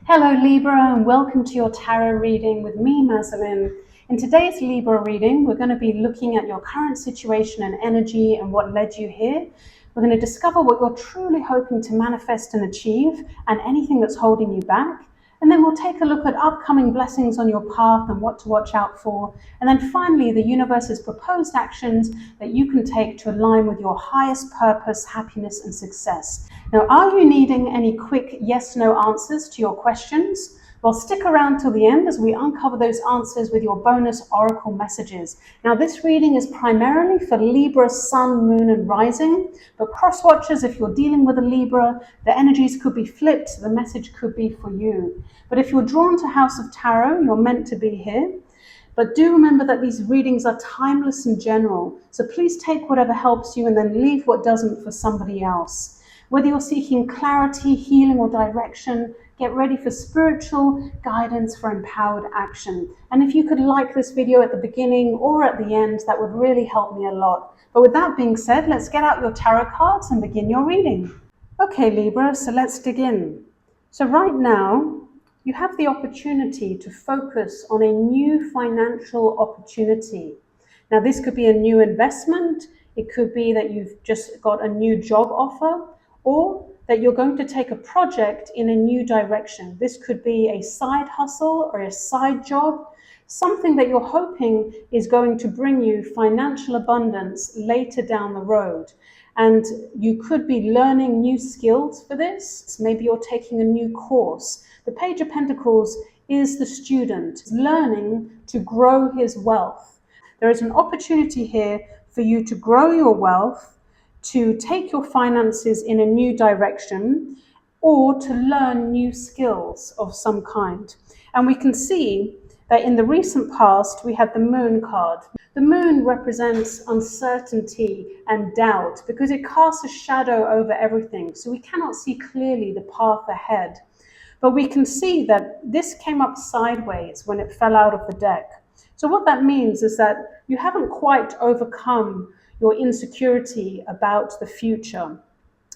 Hello Libra, and welcome to your tarot reading with me, Mazalin. In today's Libra reading, we're going to be looking at your current situation and energy and what led you here. We're going to discover what you're truly hoping to manifest and achieve and anything that's holding you back. And then we'll take a look at upcoming blessings on your path and what to watch out for. And then finally, the universe's proposed actions that you can take to align with your highest purpose, happiness, and success. Now, are you needing any quick yes/no answers to your questions? Well, stick around till the end as we uncover those answers with your bonus oracle messages. Now, this reading is primarily for Libra, Sun, Moon, and Rising, but cross-watchers, if you're dealing with a Libra, the energies could be flipped, the message could be for you. But if you're drawn to House of Tarot, you're meant to be here. But do remember that these readings are timeless and general, so please take whatever helps you and then leave what doesn't for somebody else. Whether you're seeking clarity, healing, or direction, get ready for spiritual guidance for empowered action. And if you could like this video at the beginning or at the end, that would really help me a lot. But with that being said, let's get out your tarot cards and begin your reading. Okay, Libra, so let's dig in. So right now, you have the opportunity to focus on a new financial opportunity. Now, this could be a new investment. It could be that you've just got a new job offer, or that you're going to take a project in a new direction. This could be a side hustle or a side job, something that you're hoping is going to bring you financial abundance later down the road. And you could be learning new skills for this. Maybe you're taking a new course. The Page of Pentacles is the student learning to grow his wealth. There is an opportunity here for you to grow your wealth, to take your finances in a new direction, or to learn new skills of some kind. And we can see that in the recent past, we had the Moon card. The Moon represents uncertainty and doubt because it casts a shadow over everything. So we cannot see clearly the path ahead. But we can see that this came up sideways when it fell out of the deck. So what that means is that you haven't quite overcome your insecurity about the future.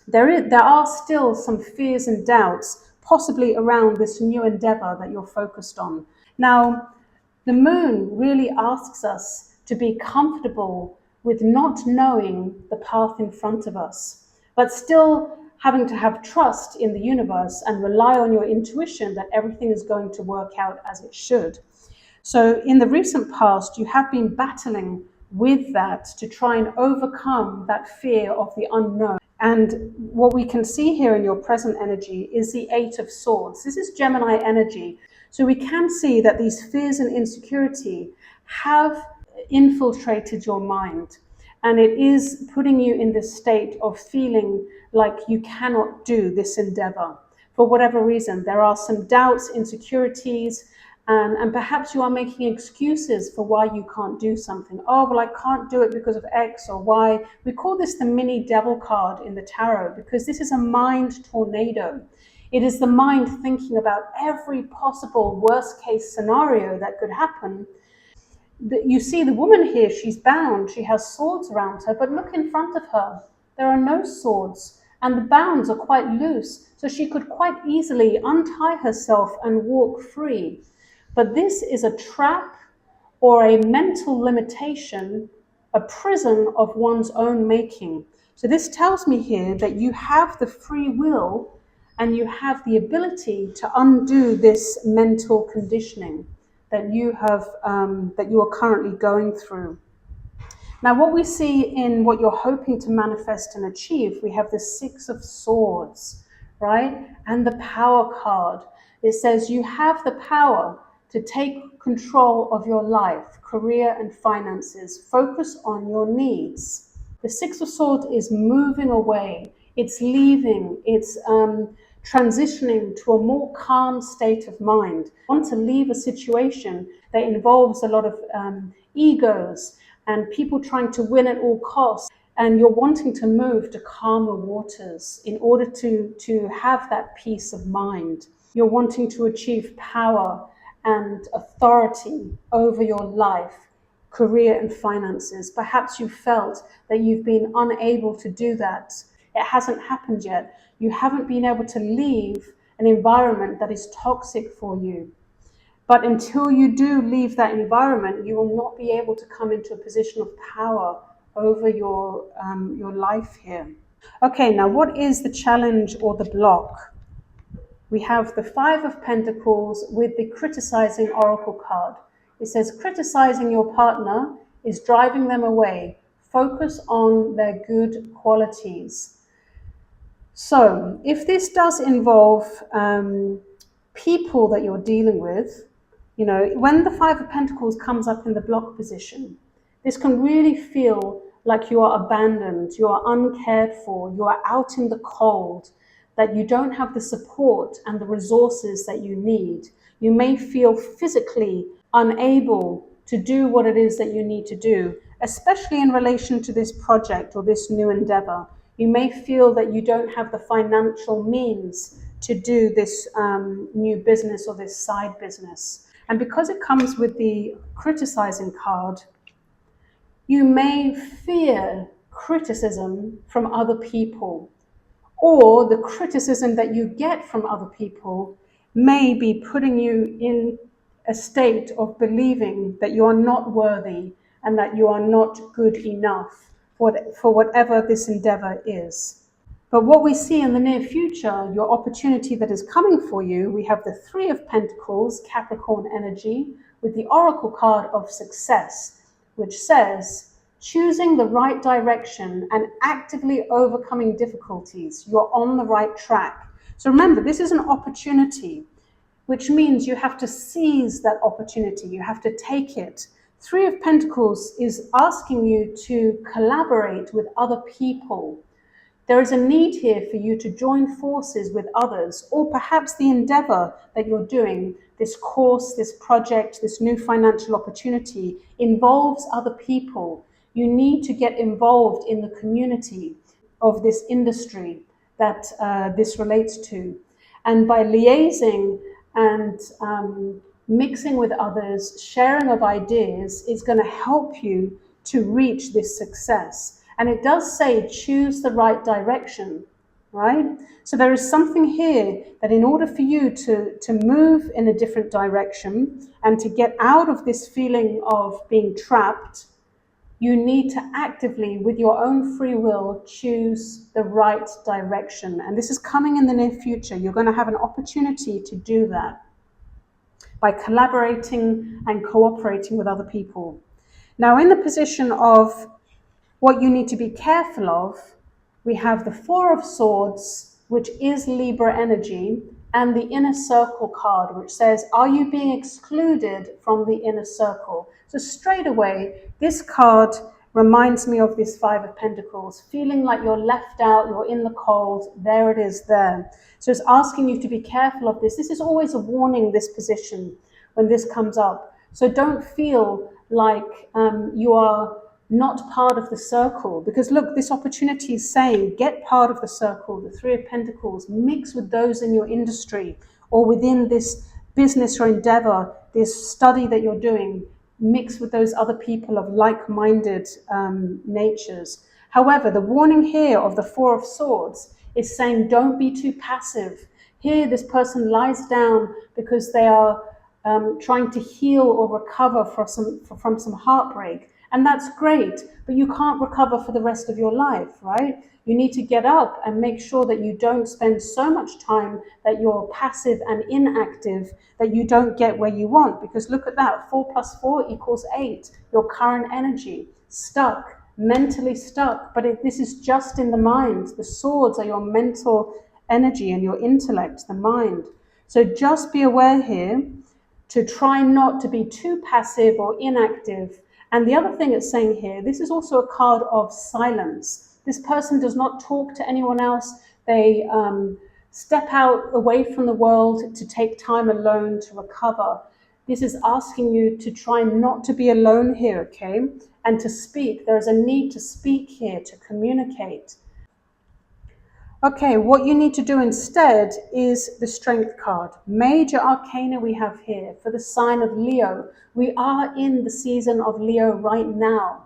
There are still some fears and doubts, possibly around this new endeavor that you're focused on. Now, the Moon really asks us to be comfortable with not knowing the path in front of us, but still having to have trust in the universe and rely on your intuition that everything is going to work out as it should. So in the recent past, you have been battling with that to try and overcome that fear of the unknown. And what we can see here in your present energy is the Eight of Swords. This is Gemini energy. So we can see that these fears and insecurity have infiltrated your mind. And it is putting you in this state of feeling like you cannot do this endeavor. For whatever reason, there are some doubts, insecurities, and perhaps you are making excuses for why you can't do something. Oh, well, I can't do it because of X or Y. We call this the mini devil card in the tarot because this is a mind tornado. It is the mind thinking about every possible worst case scenario that could happen. You see the woman here, she's bound. She has swords around her, but look in front of her. There are no swords and the bounds are quite loose. So she could quite easily untie herself and walk free. But this is a trap or a mental limitation, a prison of one's own making. So this tells me here that you have the free will and you have the ability to undo this mental conditioning that you are currently going through. Now, what we see in what you're hoping to manifest and achieve, we have the Six of Swords, right? And the Power card. It says you have the power to take control of your life, career, and finances. Focus on your needs. The Six of Swords is moving away. It's leaving. It's transitioning to a more calm state of mind. You want to leave a situation that involves a lot of egos and people trying to win at all costs. And you're wanting to move to calmer waters in order to have that peace of mind. You're wanting to achieve power and authority over your life, career, and finances. Perhaps you felt that you've been unable to do that. It hasn't happened yet. You haven't been able to leave an environment that is toxic for you. But until you do leave that environment, you will not be able to come into a position of power over your life here. Okay, now what is the challenge or the block? We have the Five of Pentacles with the criticizing oracle card. It says criticizing your partner is driving them away. Focus on their good qualities. So if this does involve people that you're dealing with, you know, when the Five of Pentacles comes up in the block position, this can really feel like you are abandoned, you are uncared for, you are out in the cold, that you don't have the support and the resources that you need. You may feel physically unable to do what it is that you need to do, especially in relation to this project or this new endeavor. You may feel that you don't have the financial means to do this new business or this side business. And because it comes with the criticizing card, you may fear criticism from other people, or the criticism that you get from other people may be putting you in a state of believing that you are not worthy and that you are not good enough for whatever this endeavor is. But what we see in the near future, your opportunity that is coming for you, we have the Three of Pentacles, Capricorn energy, with the Oracle card of success, which says, choosing the right direction and actively overcoming difficulties. You're on the right track. So remember, this is an opportunity, which means you have to seize that opportunity. You have to take it. Three of Pentacles is asking you to collaborate with other people. There is a need here for you to join forces with others, or perhaps the endeavor that you're doing, this course, this project, this new financial opportunity, involves other people. You need to get involved in the community of this industry that this relates to. And by liaising and mixing with others, sharing of ideas is going to help you to reach this success. And it does say, choose the right direction, right? So there is something here that in order for you to move in a different direction and to get out of this feeling of being trapped, you need to actively, with your own free will, choose the right direction. And this is coming in the near future. You're going to have an opportunity to do that by collaborating and cooperating with other people. Now, in the position of what you need to be careful of, we have the Four of Swords, which is Libra energy, and the Inner Circle card, which says, are you being excluded from the inner circle? So straight away, this card reminds me of this Five of Pentacles, feeling like you're left out, you're in the cold, there it is there. So it's asking you to be careful of this. This is always a warning, this position, when this comes up. So don't feel like you are not part of the circle, because look, this opportunity is saying get part of the circle, the Three of Pentacles, mix with those in your industry or within this business or endeavor, this study that you're doing, mix with those other people of like-minded natures. However, the warning here of the Four of Swords is saying don't be too passive. Here, this person lies down because they are trying to heal or recover from some heartbreak. And that's great, but you can't recover for the rest of your life, right? You need to get up and make sure that you don't spend so much time that you're passive and inactive, that you don't get where you want. Because look at that, 4 + 4 = 8, your current energy, stuck, mentally stuck. But this is just in the mind. The swords are your mental energy and your intellect, the mind. So just be aware here to try not to be too passive or inactive. And the other thing it's saying here, this is also a card of silence. This person does not talk to anyone else. They step out away from the world to take time alone to recover. This is asking you to try not to be alone here, okay? And to speak. There is a need to speak here, to communicate. Okay, what you need to do instead is the Strength card. Major arcana we have here for the sign of Leo. We are in the season of Leo right now.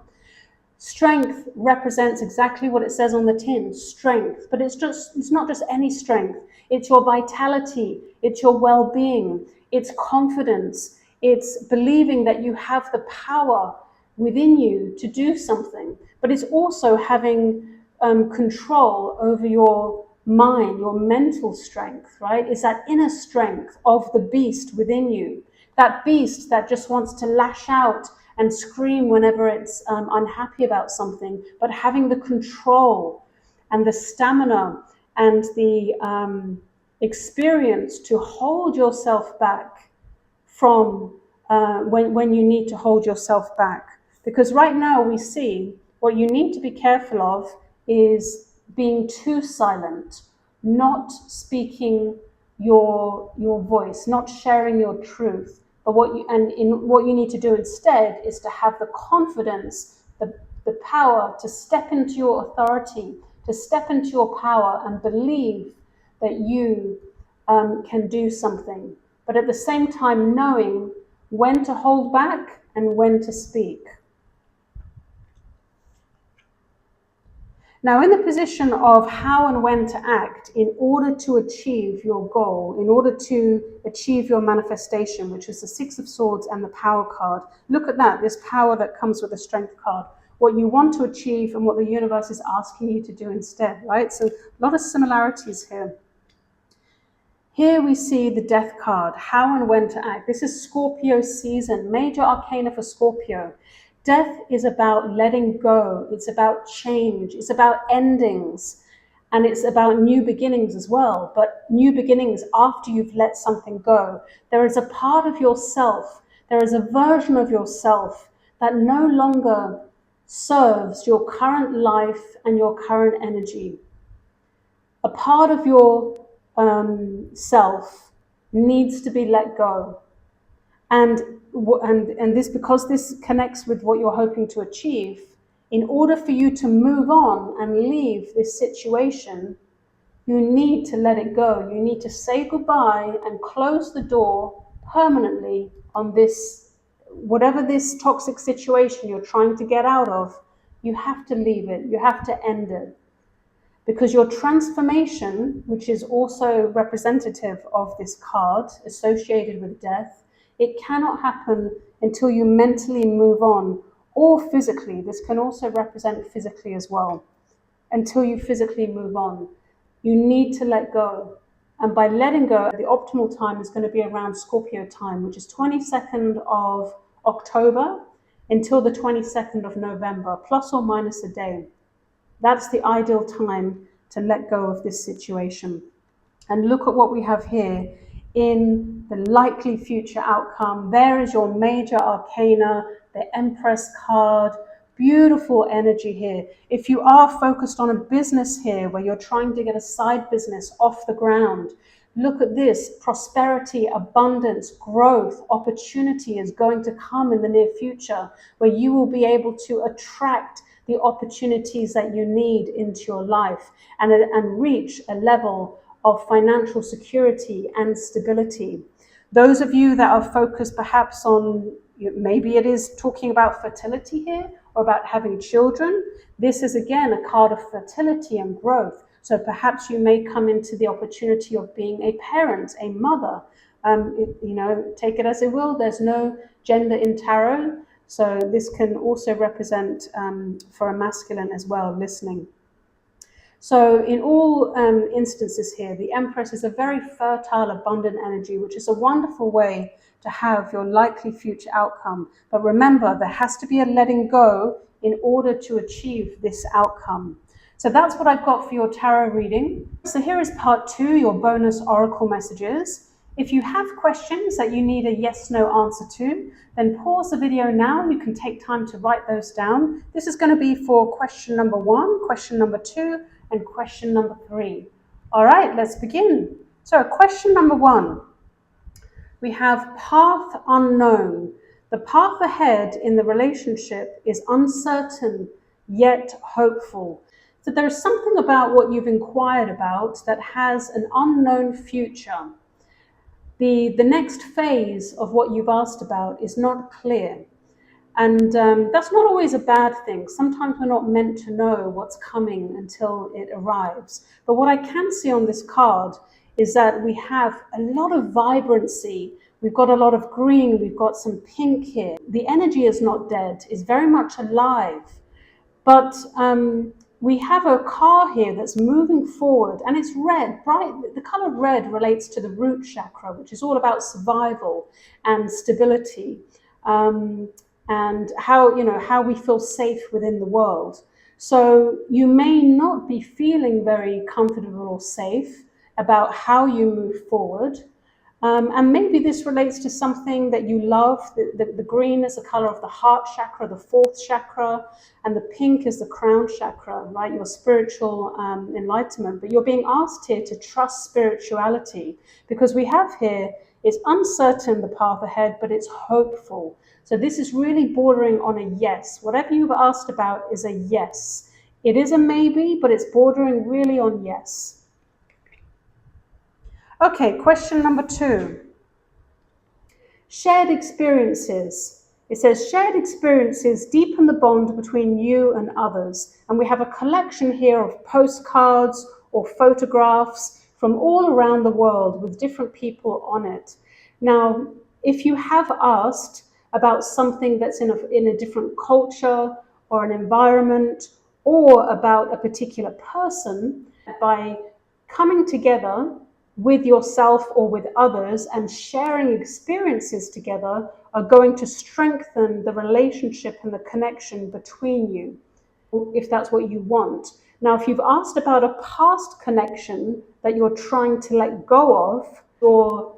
Strength represents exactly what it says on the tin, strength. But it's not just any strength. It's your vitality, it's your well-being, it's confidence, it's believing that you have the power within you to do something. But it's also having control over your mind, your mental strength, right? It's that inner strength of the beast within you. That beast that just wants to lash out and scream whenever it's unhappy about something, but having the control and the stamina and the experience to hold yourself back from when you need to hold yourself back. Because right now we see what you need to be careful of is being too silent, not speaking your voice, not sharing your truth. But what you need to do instead is to have the confidence, the power to step into your authority, to step into your power and believe that you can do something. But at the same time knowing when to hold back and when to speak. Now, in the position of how and when to act in order to achieve your goal, in order to achieve your manifestation, which is the Six of Swords and the Power card, look at that, this power that comes with the Strength card, what you want to achieve and what the universe is asking you to do instead, right? So a lot of similarities here. Here we see the Death card, how and when to act. This is Scorpio season, major arcana for Scorpio. Death is about letting go. It's about change. It's about endings. And it's about new beginnings as well. But new beginnings after you've let something go. There is a part of yourself, there is a version of yourself that no longer serves your current life and your current energy. A part of your self needs to be let go. And this, because this connects with what you're hoping to achieve, in order for you to move on and leave this situation, you need to let it go. You need to say goodbye and close the door permanently on this, whatever this toxic situation you're trying to get out of. You have to leave it. You have to end it. Because your transformation, which is also representative of this card associated with death, it cannot happen until you mentally move on, or physically. This can also represent physically as well. Until you physically move on, you need to let go. And by letting go, the optimal time is going to be around Scorpio time, which is 22nd of October until the 22nd of November, plus or minus a day. That's the ideal time to let go of this situation. And look at what we have here in the likely future outcome. There is your major arcana, the Empress card. Beautiful energy here. If you are focused on a business here where you're trying to get a side business off the ground, look at this. Prosperity, abundance, growth, opportunity is going to come in the near future where you will be able to attract the opportunities that you need into your life and reach a level of financial security and stability. Those of you that are focused perhaps on, maybe it is talking about fertility here or about having children, this is again a card of fertility and growth. So perhaps you may come into the opportunity of being a parent, a mother. Take it as it will. There's no gender in tarot. So this can also represent for a masculine as well, listening. So in all instances here, the Empress is a very fertile, abundant energy, which is a wonderful way to have your likely future outcome. But remember, there has to be a letting go in order to achieve this outcome. So that's what I've got for your tarot reading. So here is part 2, your bonus oracle messages. If you have questions that you need a yes/no answer to, then pause the video now. You can take time to write those down. This is going to be for question number 1, question number 2, and question number 3. All right, let's begin. So question number 1, we have path unknown. The path ahead in the relationship is uncertain yet hopeful. So there's something about what you've inquired about that has an unknown future. The next phase of what you've asked about is not clear. And that's not always a bad thing. Sometimes we're not meant to know what's coming until it arrives. But what I can see on this card is that we have a lot of vibrancy. We've got a lot of green. We've got some pink here. The energy is not dead. It's very much alive. But we have a car here that's moving forward, and it's red, bright. The color red relates to the root chakra, which is all about survival and stability, and how we feel safe within the world. So you may not be feeling very comfortable or safe about how you move forward. And maybe this relates to something that you love. The green is the color of the heart chakra, the fourth chakra, and the pink is the crown chakra, right? Your spiritual enlightenment. But you're being asked here to trust spirituality, because we have here, it's uncertain the path ahead, but it's hopeful. So this is really bordering on a yes. Whatever you've asked about is a yes. It is a maybe, but it's bordering really on yes. Okay, question number 2. Shared experiences. It says, shared experiences deepen the bond between you and others. And we have a collection here of postcards or photographs from all around the world with different people on it. Now, if you have asked about something that's in a different culture or an environment, or about a particular person, by coming together with yourself or with others and sharing experiences together are going to strengthen the relationship and the connection between you, if that's what you want. Now, if you've asked about a past connection that you're trying to let go of, or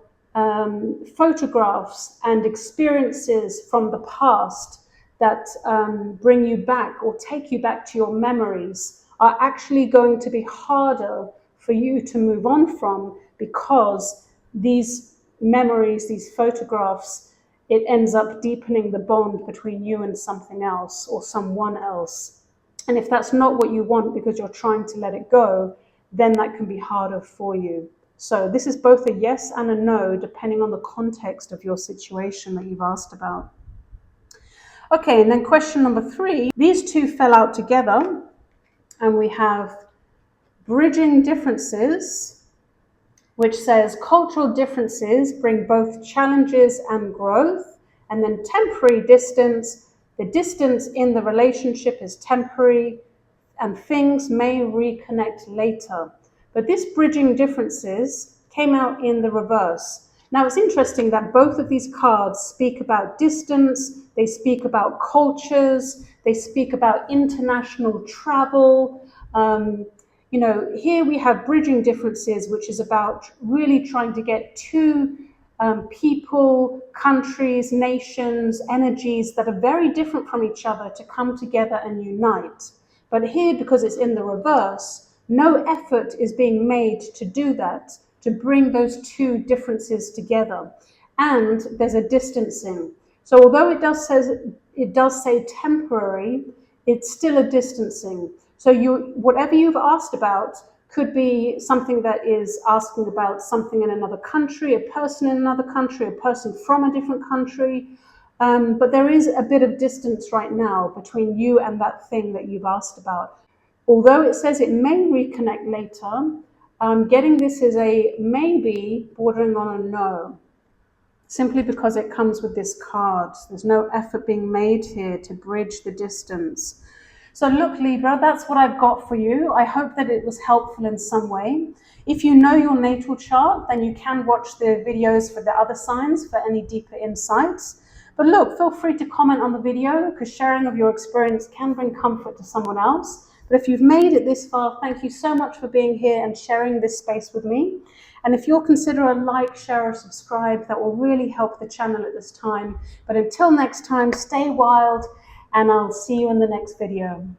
photographs and experiences from the past that bring you back or take you back to your memories, are actually going to be harder for you to move on from, because these memories, these photographs, it ends up deepening the bond between you and something else or someone else. And if that's not what you want because you're trying to let it go, then that can be harder for you. So this is both a yes and a no, depending on the context of your situation that you've asked about. Okay, and then question number 3. These two fell out together, and we have bridging differences, which says cultural differences bring both challenges and growth. And then temporary distance, the distance in the relationship is temporary and things may reconnect later. But this bridging differences came out in the reverse. Now, it's interesting that both of these cards speak about distance, they speak about cultures, they speak about international travel. Here we have bridging differences, which is about really trying to get two people, countries, nations, energies that are very different from each other to come together and unite. But here, because it's in the reverse, no effort is being made to do that, to bring those two differences together. And there's a distancing. So although it does say temporary, it's still a distancing. So whatever you've asked about could be something that is asking about something in another country, a person in another country, a person from a different country. But there is a bit of distance right now between you and that thing that you've asked about. Although it says it may reconnect later, getting this is a maybe bordering on a no, simply because it comes with this card. There's no effort being made here to bridge the distance. So look, Libra, that's what I've got for you. I hope that it was helpful in some way. If you know your natal chart, then you can watch the videos for the other signs for any deeper insights. But look, feel free to comment on the video, because sharing of your experience can bring comfort to someone else. But if you've made it this far, thank you so much for being here and sharing this space with me. And if you'll consider a like, share, or subscribe, that will really help the channel at this time. But until next time, stay wild, and I'll see you in the next video.